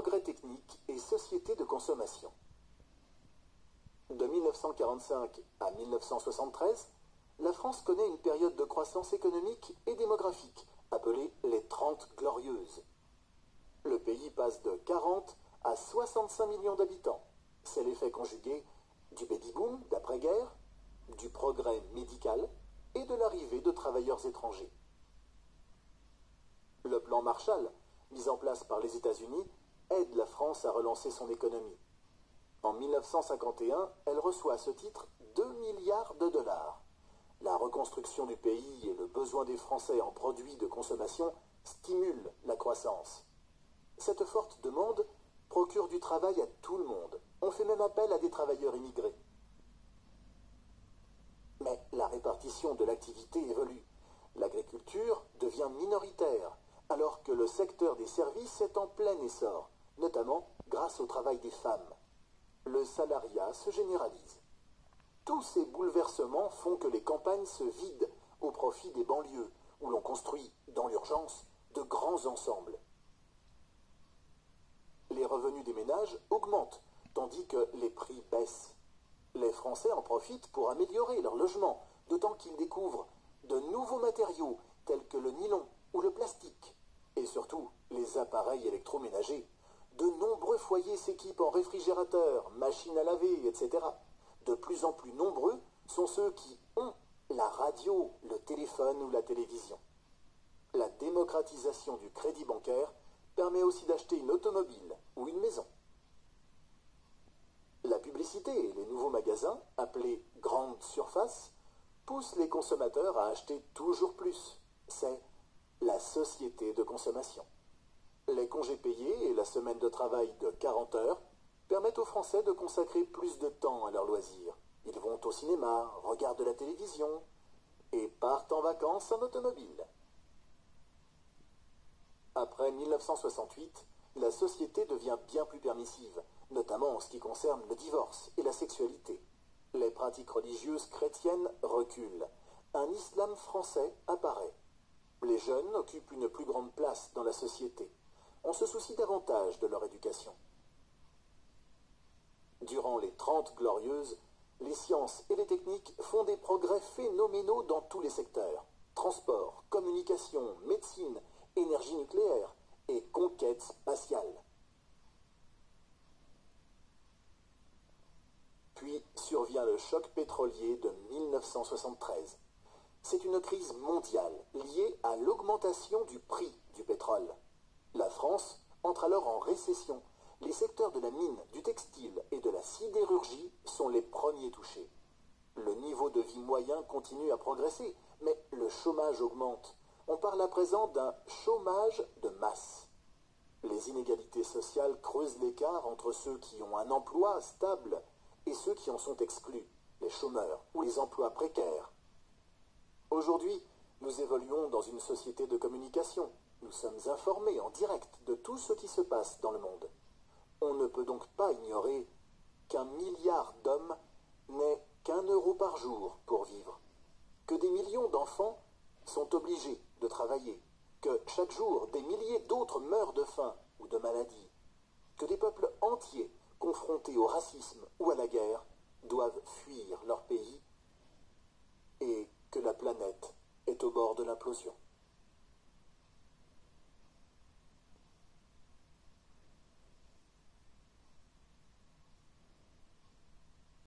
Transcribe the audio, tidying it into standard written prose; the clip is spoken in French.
progrès technique et société de consommation. De 1945 à 1973, la France connaît une période de croissance économique et démographique, appelée les 30 Glorieuses. Le pays passe de 40 à 65 millions d'habitants. C'est l'effet conjugué du baby-boom d'après-guerre, du progrès médical et de l'arrivée de travailleurs étrangers. Le plan Marshall, mis en place par les États-Unis, aide la France à relancer son économie. En 1951, elle reçoit à ce titre 2 milliards de dollars. La reconstruction du pays et le besoin des Français en produits de consommation stimulent la croissance. Cette forte demande procure du travail à tout le monde. On fait même appel à des travailleurs immigrés. Mais la répartition de l'activité évolue. L'agriculture devient minoritaire, alors que le secteur des services est en plein essor, notamment grâce au travail des femmes. Le salariat se généralise. Tous ces bouleversements font que les campagnes se vident au profit des banlieues, où l'on construit, dans l'urgence, de grands ensembles. Les revenus des ménages augmentent, tandis que les prix baissent. Les Français en profitent pour améliorer leur logement, d'autant qu'ils découvrent de nouveaux matériaux tels que le nylon ou le plastique, et surtout les appareils électroménagers. De nombreux foyers s'équipent en réfrigérateurs, machines à laver, etc. De plus en plus nombreux sont ceux qui ont la radio, le téléphone ou la télévision. La démocratisation du crédit bancaire permet aussi d'acheter une automobile ou une maison. La publicité et les nouveaux magasins, appelés grandes surfaces, poussent les consommateurs à acheter toujours plus. C'est la société de consommation. Les congés payés et la semaine de travail de 40 heures permettent aux Français de consacrer plus de temps à leurs loisirs. Ils vont au cinéma, regardent la télévision et partent en vacances en automobile. Après 1968, la société devient bien plus permissive, notamment en ce qui concerne le divorce et la sexualité. Les pratiques religieuses chrétiennes reculent. Un islam français apparaît. Les jeunes occupent une plus grande place dans la société. On se soucie davantage de leur éducation. Durant les 30 Glorieuses, les sciences et les techniques font des progrès phénoménaux dans tous les secteurs. Transport, communication, médecine, énergie nucléaire et conquête spatiale. Puis survient le choc pétrolier de 1973. C'est une crise mondiale liée à l'augmentation du prix du pétrole. La France entre alors en récession. Les secteurs de la mine, du textile et de la sidérurgie sont les premiers touchés. Le niveau de vie moyen continue à progresser, mais le chômage augmente. On parle à présent d'un chômage de masse. Les inégalités sociales creusent l'écart entre ceux qui ont un emploi stable et ceux qui en sont exclus, les chômeurs ou les emplois précaires. Aujourd'hui, nous évoluons dans une société de communication. Nous sommes informés en direct de tout ce qui se passe dans le monde. On ne peut donc pas ignorer qu'1 milliard d'hommes n'aient qu'1 euro par jour pour vivre, que des millions d'enfants sont obligés de travailler, que chaque jour des milliers d'autres meurent de faim ou de maladie, que des peuples entiers confrontés au racisme ou à la guerre doivent fuir leur pays et que la planète est au bord de l'implosion.